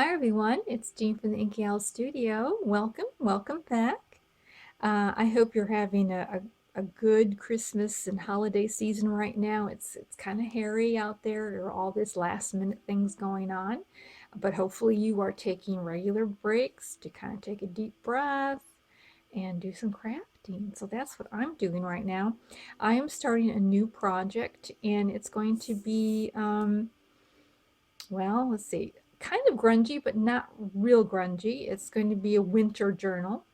Hi everyone, it's Jean from the Inky Studio. Welcome back. I hope you're having a good Christmas and holiday season right now. It's kind of hairy out there. There are all this last minute things going on, but hopefully you are taking regular breaks to kind of take a deep breath and do some crafting. So that's what I'm doing right now. I am starting a new project, and it's going to be well, let's see, kind of grungy, but not real grungy. It's going to be a winter journal,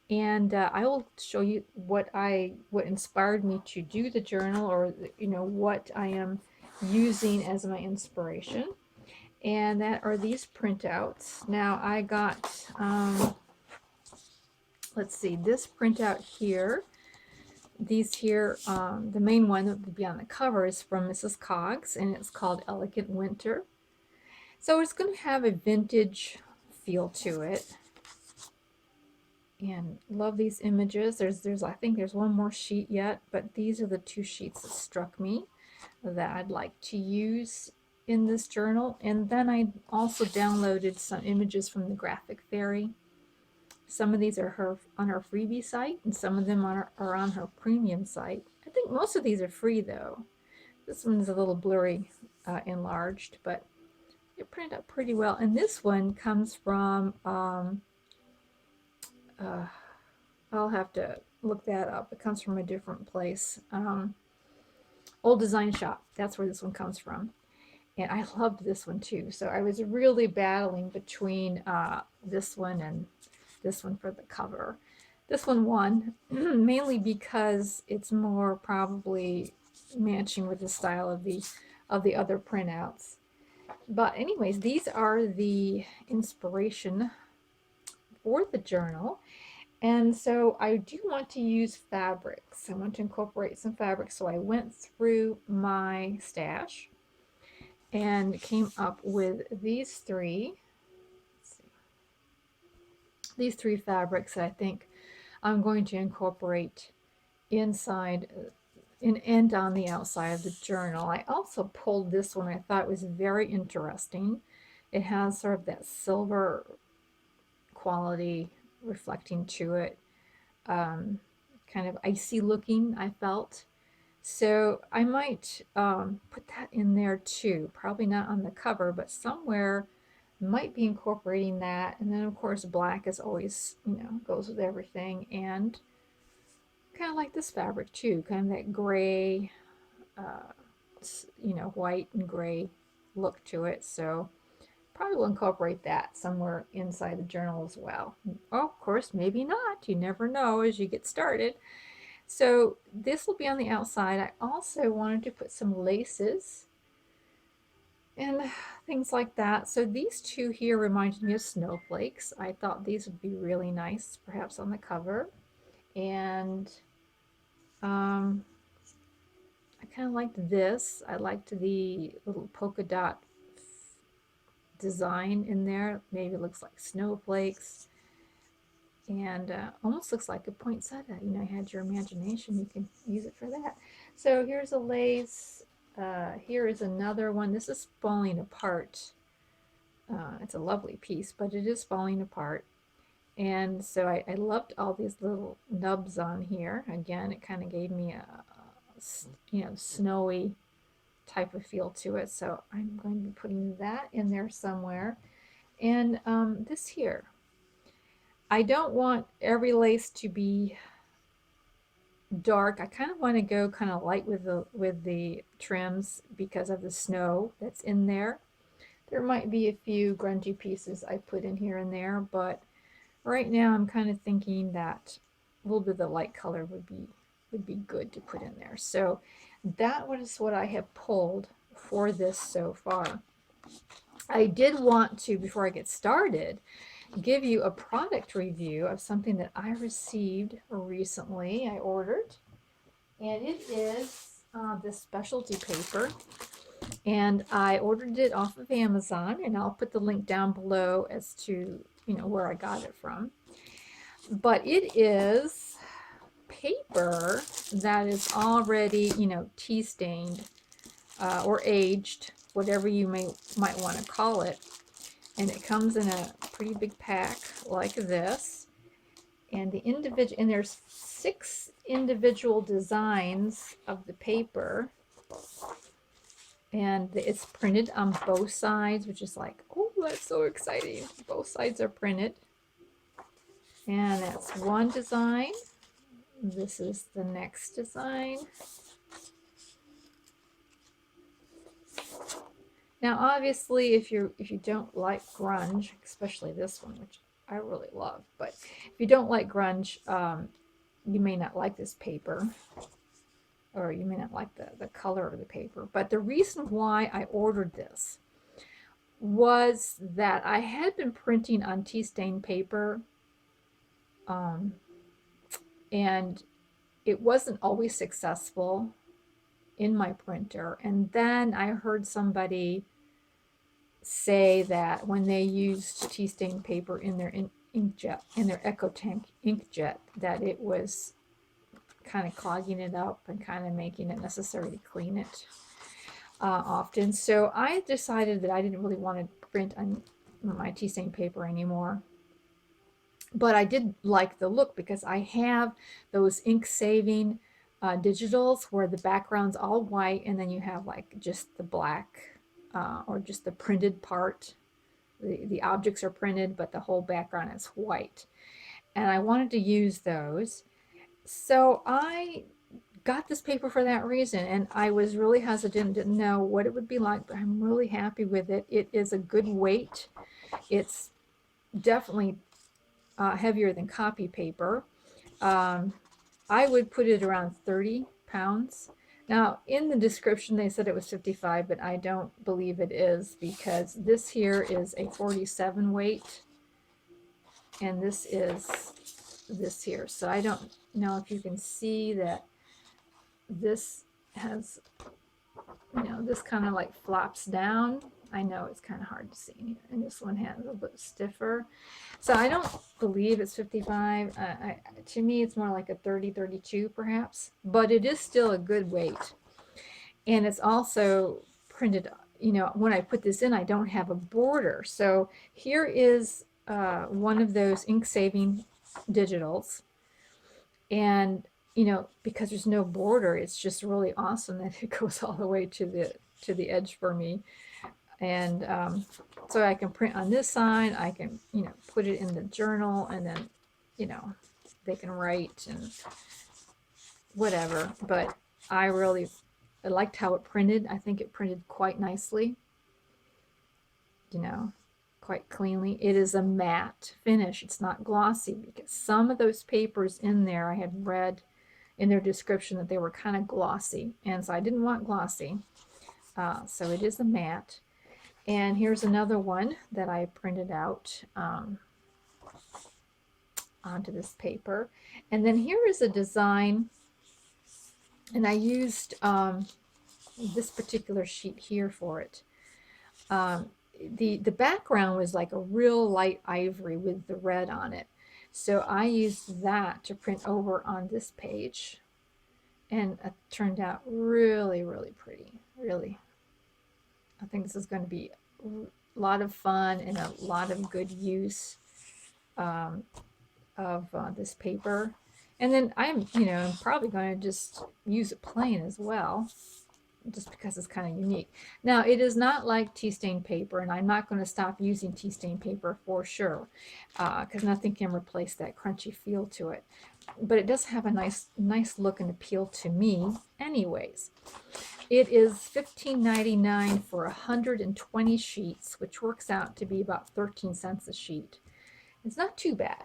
and I will show you what inspired me to do the journal, or what I am using as my inspiration. And that are these printouts. Now I got, let's see, this printout here. These here, the main one that would be on the cover is from Mrs. Coggs, and it's called Elegant Winter. So it's going to have a vintage feel to it. And love these images. I think there's one more sheet yet, but these are the two sheets that struck me that I'd like to use in this journal. And then I also downloaded some images from the Graphic Fairy. Some of these are on her freebie site, and some of them are on her premium site. I think most of these are free though. This one's a little blurry enlarged, but it printed out pretty well. And this one comes from, I'll have to look that up. It comes from a different place. Old Design Shop. That's where this one comes from. And I loved this one too. So I was really battling between this one and this one for the cover. This one won, mainly because it's more probably matching with the style of the other printouts. But anyways, these are the inspiration for the journal. And so I do want to use fabrics. I want to incorporate some fabrics. So I went through my stash and came up with these three. These three fabrics that I think I'm going to incorporate inside and on the outside of the journal. I also pulled this one. I thought was very interesting. It has sort of that silver quality reflecting to it, kind of icy looking, I felt. So I might put that in there too. Probably not on the cover, but somewhere might be incorporating that. And then of course black is always, goes with everything. And kind of like this fabric too, kind of that gray, white and gray look to it. So probably will incorporate that somewhere inside the journal as well. Oh, of course, maybe not. You never know as you get started. So this will be on the outside. I also wanted to put some laces and things like that. So these two here reminded me of snowflakes. I thought these would be really nice, perhaps on the cover. And I kind of liked this. I liked the little polka dot design in there. Maybe it looks like snowflakes, and almost looks like a poinsettia. You had your imagination, you can use it for that. So here's a lace. Here is another one. This is falling apart. It's a lovely piece, but it is falling apart. And so I loved all these little nubs on here. Again, it kind of gave me a snowy type of feel to it. So I'm going to be putting that in there somewhere. And this here, I don't want every lace to be dark. I kind of want to go kind of light with the trims because of the snow that's in there. There might be a few grungy pieces I put in here and there, but right now I'm kind of thinking that a little bit of the light color would be good to put in there. So that was what I have pulled for this so far. I did want to, before I get started, give you a product review of something that I received recently. I ordered, and it is this specialty paper, and I ordered it off of Amazon, and I'll put the link down below as to where I got it from. But it is paper that is already tea stained or aged, whatever you might want to call it. and it comes in a pretty big pack like this. And there's 6 individual designs of the paper, and it's printed on both sides, which is like, oh, that's so exciting. Both sides are printed. And that's one design. This is the next design. Now, obviously, if you don't like grunge, especially this one, which I really love, but if you don't like grunge, you may not like this paper, or you may not like the color of the paper. But the reason why I ordered this was that I had been printing on tea stain paper, and it wasn't always successful in my printer. And then I heard somebody say that when they used tea stain paper in their inkjet, in their EcoTank inkjet, that it was kind of clogging it up and kind of making it necessary to clean it often. So I decided that I didn't really want to print on my tea stain paper anymore. But I did like the look because I have those ink saving digitals where the background's all white and then you have like just the black or just the printed part. The objects are printed, but the whole background is white. And I wanted to use those. So I got this paper for that reason, and I was really hesitant, didn't know what it would be like, but I'm really happy with it. It is a good weight. It's definitely heavier than copy paper. I would put it around 30 pounds. Now, in the description, they said it was 55, but I don't believe it is because this here is a 47 weight, and this is this here. So I don't know if you can see that this has, this kind of like flops down. I know it's kind of hard to see in here, and this one has a little bit stiffer. So I don't believe it's 55. To me, it's more like a 30, 32 perhaps, but it is still a good weight. And it's also printed, when I put this in, I don't have a border. So here is one of those ink saving digitals. And, because there's no border, it's just really awesome that it goes all the way to the edge for me. And so I can print on this side, I can, put it in the journal, and then, they can write and whatever. But I liked how it printed. I think it printed quite nicely, quite cleanly. It is a matte finish. It's not glossy, because some of those papers in there, I had read in their description that they were kind of glossy. And so I didn't want glossy. So it is a matte. And here's another one that I printed out onto this paper. And then here is a design, and I used this particular sheet here for it. The background was like a real light ivory with the red on it. So I used that to print over on this page. And it turned out really, really pretty. Really. I think this is going to be a lot of fun and a lot of good use of this paper. And then I'm probably going to just use it plain as well, just because it's kind of unique. Now, it is not like tea stain paper, and I'm not going to stop using tea stain paper for sure, because nothing can replace that crunchy feel to it. But it does have a nice look and appeal to me anyways. It is $15.99 for 120 sheets, which works out to be about 13 cents a sheet. It's not too bad.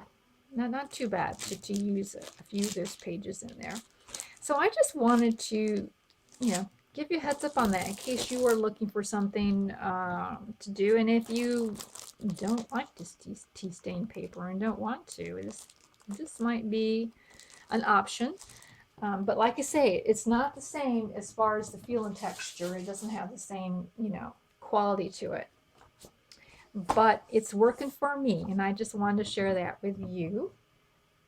Not too bad to use a few of those pages in there. So I just wanted to, give you a heads up on that in case you are looking for something to do. And if you don't like this tea stain paper and don't want to, this might be an option. But like I say, it's not the same as far as the feel and texture. It doesn't have the same, quality to it. But it's working for me, and I just wanted to share that with you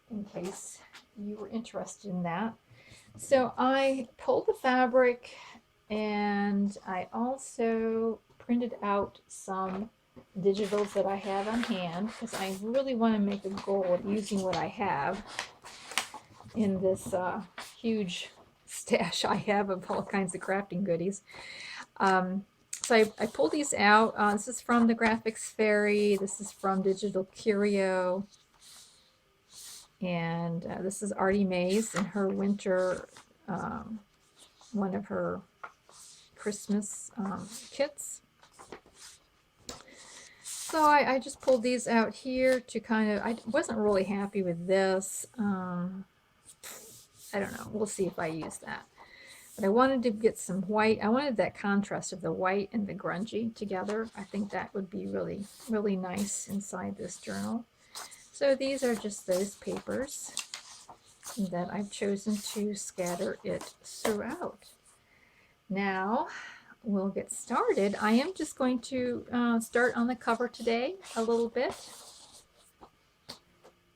in case you were interested in that. So I pulled the fabric, and I also printed out some digitals that I have on hand, because I really want to make a goal of using what I have in this huge stash I have of all kinds of crafting goodies. So I pulled these out. This is from the Graphics Fairy. This is from Digital Curio. And this is Artie Mays in her winter, one of her Christmas kits. So I just pulled these out here to kind of, I wasn't really happy with this. I don't know. We'll see if I use that. But I wanted to get some white. I wanted that contrast of the white and the grungy together. I think that would be really, really nice inside this journal. So these are just those papers that I've chosen to scatter it throughout. Now we'll get started. I am just going to start on the cover today a little bit.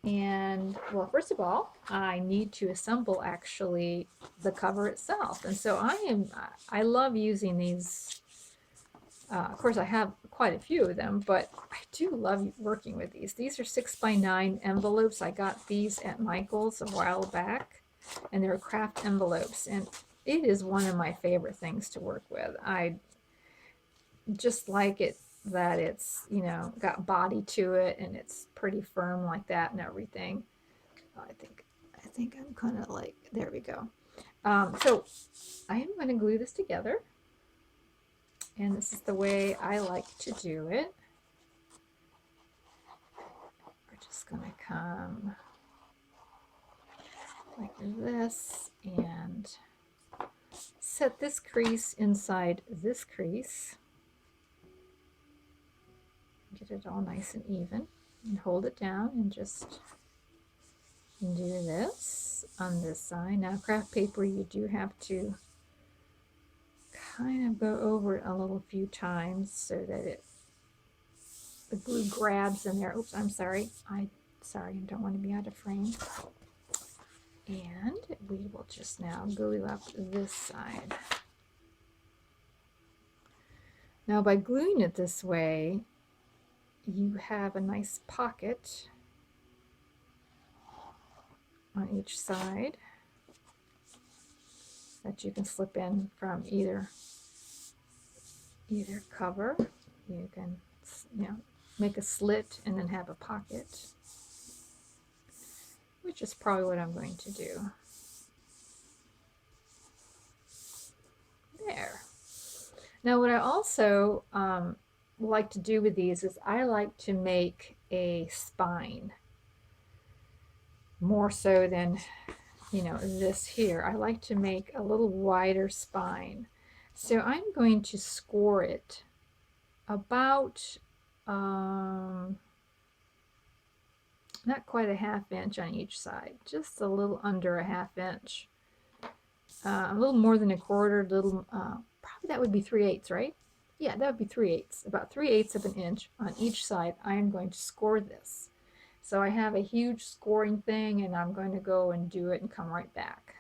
And well, first of all, I need to assemble actually the cover itself. And so I love using these. Of course, I have quite a few of them, but I do love working with these. These are 6x9 envelopes. I got these at Michael's a while back, and they're craft envelopes. And it is one of my favorite things to work with. I just like it that it's, you know, got body to it and it's pretty firm like that and everything. I think I'm kind of like, there we go. So I am going to glue this together, and this is the way I like to do it. We're just going to come like this and set this crease inside this crease. Get it all nice and even, and hold it down and just do this on this side. Now craft paper, you do have to kind of go over it a little few times so that the glue grabs in there. Oops, I'm sorry. I don't want to be out of frame. And we will just now glue up this side. Now by gluing it this way, you have a nice pocket on each side that you can slip in from either cover. You can, you know, make a slit and then have a pocket, which is probably what I'm going to do. There. Now what I also like to do with these is I like to make a spine, more so than, you know, this here. I like to make a little wider spine. So I'm going to score it about not quite a ½ inch on each side, just a little under a ½ inch, a little more than a quarter, little probably that would be 3/8, right? Yeah, that would be 3/8, about 3/8 of an inch on each side. I am going to score this. So I have a huge scoring thing, and I'm going to go and do it and come right back.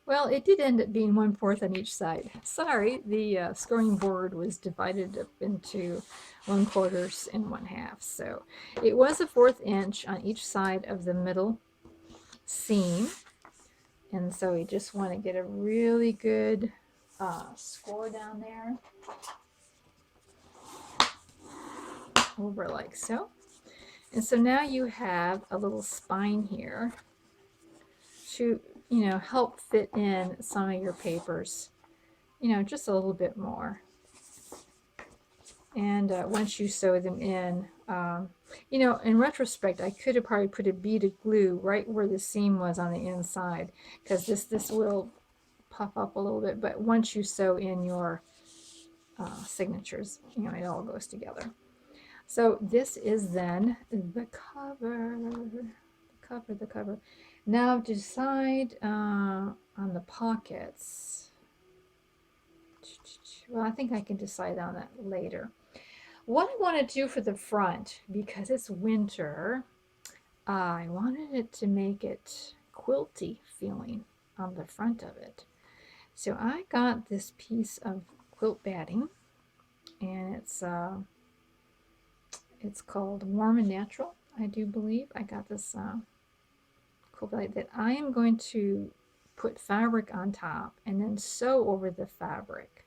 Well, it did end up being 1/4 on each side. Sorry, the scoring board was divided up into 1/4 and 1/2. So it was a 1/4 inch on each side of the middle seam. And so you just want to get a really good score down there. Over like so. And so now you have a little spine here to, you know, help fit in some of your papers, you know, just a little bit more. And once you sew them in, you know, in retrospect, I could have probably put a bead of glue right where the seam was on the inside, because this will puff up a little bit. But once you sew in your signatures, you know, it all goes together. So this is then the cover, the cover. Now decide on the pockets. Well, I think I can decide on that later. What I want to do for the front, because it's winter, I wanted it to make it quilty feeling on the front of it. So I got this piece of quilt batting, and it's It's called Warm and Natural, I do believe. I got this quilt that I am going to put fabric on top and then sew over the fabric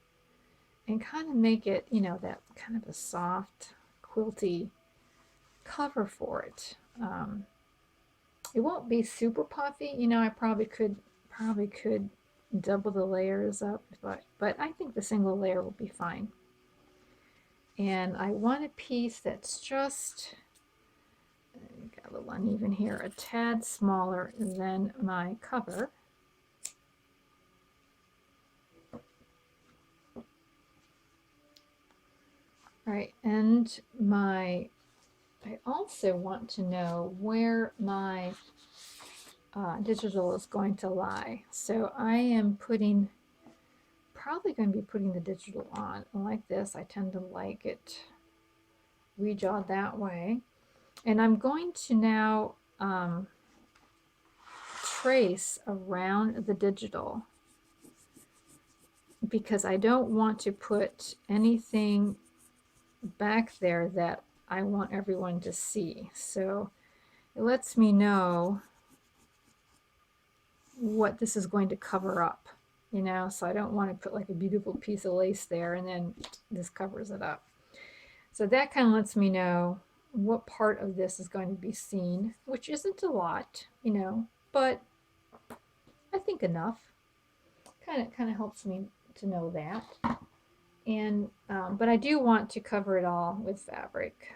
and kind of make it, you know, that kind of a soft, quilty cover for it. It won't be super puffy, you know. I probably could double the layers up, but I think the single layer will be fine. And I want a piece that's just, got a little uneven here, a tad smaller than my cover. All right, and I also want to know where my digital is going to lie. So I am probably going to be putting the digital on like this. I tend to like it rejawed that way. And I'm going to now trace around the digital because I don't want to put anything back there that I want everyone to see. So it lets me know what this is going to cover up, you know, so I don't want to put like a beautiful piece of lace there and then this covers it up. So that kind of lets me know what part of this is going to be seen, which isn't a lot, you know, but I think enough. Kind of helps me to know that. And but I do want to cover it all with fabric,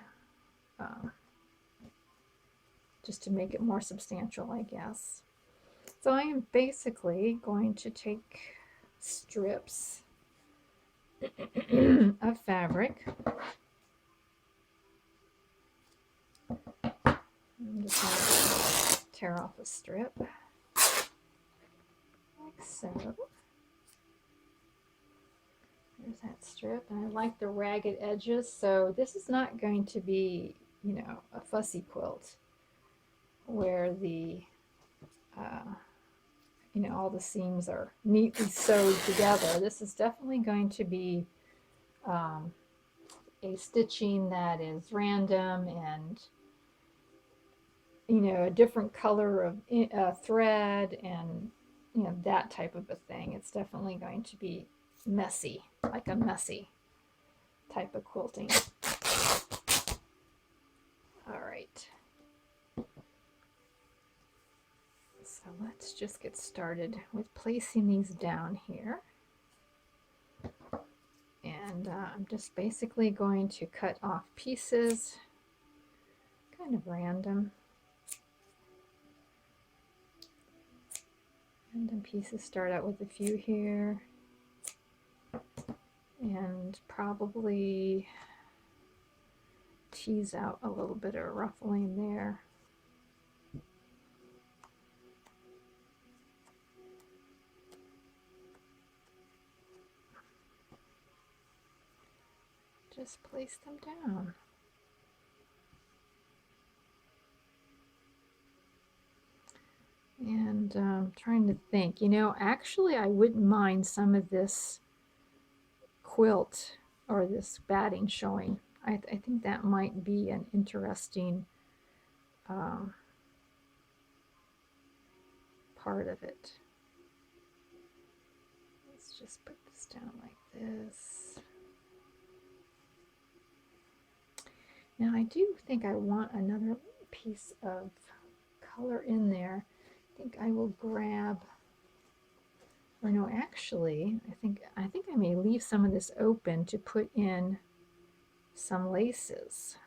just to make it more substantial, I guess. So I am basically going to take strips of fabric. I'm just going to tear off a strip, like so. There's that strip, and I like the ragged edges, so this is not going to be, you know, a fussy quilt where the you know, all the seams are neatly sewed together. This is definitely going to be a stitching that is random and, you know, a different color of thread and, you know, that type of a thing. It's definitely going to be messy, like a messy type of quilting. All right. So let's just get started with placing these down here. And I'm just basically going to cut off pieces, kind of random. Random pieces, start out with a few here. And probably tease out a little bit of ruffling there. Just place them down. And trying to think, you know, actually I wouldn't mind some of this quilt or this batting showing. I think that might be an interesting part of it. Let's just put this down like this. Now I do think I want another piece of color in there. I think I will grab, or no, actually, I think I may leave some of this open to put in some laces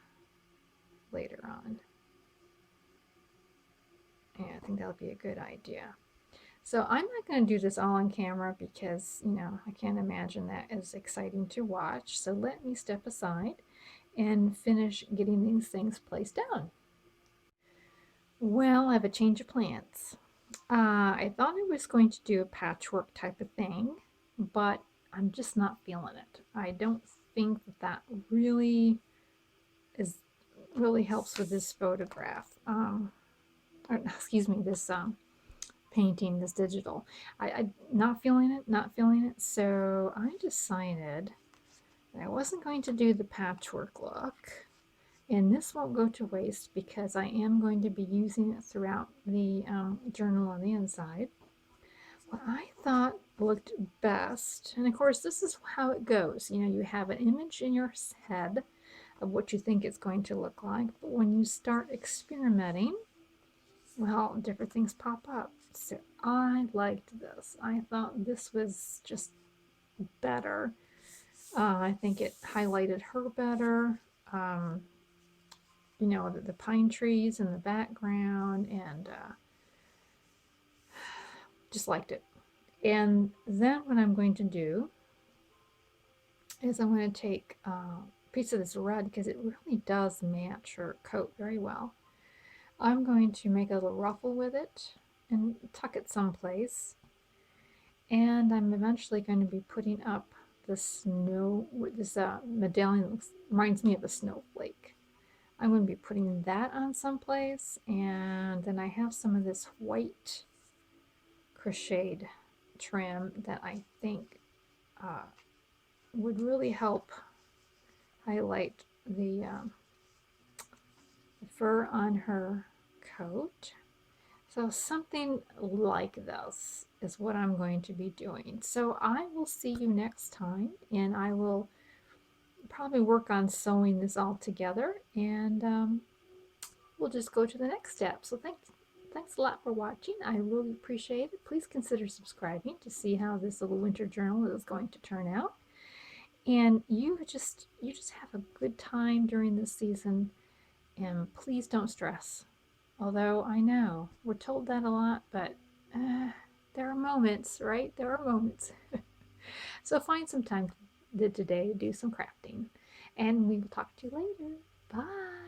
later on. Yeah, I think that'll be a good idea. So I'm not going to do this all on camera because, you know, I can't imagine that as exciting to watch. So let me step aside and finish getting these things placed down. Well, I have a change of plans. I thought I was going to do a patchwork type of thing, but I'm just not feeling it. I don't think that really helps with this photograph. Or excuse me, this painting, this digital. I'm not feeling it. So I decided that I wasn't going to do the patchwork look. And this won't go to waste because I am going to be using it throughout the journal on the inside. What I thought looked best, and of course this is how it goes. You know, you have an image in your head of what you think it's going to look like, but when you start experimenting, well, different things pop up. So I liked this. I thought this was just better. I think it highlighted her better. Um, you know, the pine trees in the background, and just liked it. And then what I'm going to do is I'm going to take a piece of this red because it really does match her coat very well. I'm going to make a little ruffle with it and tuck it someplace. And I'm eventually going to be putting up the snow, this medallion looks, reminds me of a snowflake. I'm going to be putting that on someplace, and then I have some of this white crocheted trim that I think would really help highlight the fur on her coat. So something like this is what I'm going to be doing. So I will see you next time, and I will probably work on sewing this all together, and we'll just go to the next step. So thanks a lot for watching. I really appreciate it. Please consider subscribing to see how this little winter journal is going to turn out. And you just have a good time during this season, and please don't stress. Although I know we're told that a lot, but there are moments, right? There are moments. So find some time today to do some crafting, and we will talk to you later. Bye.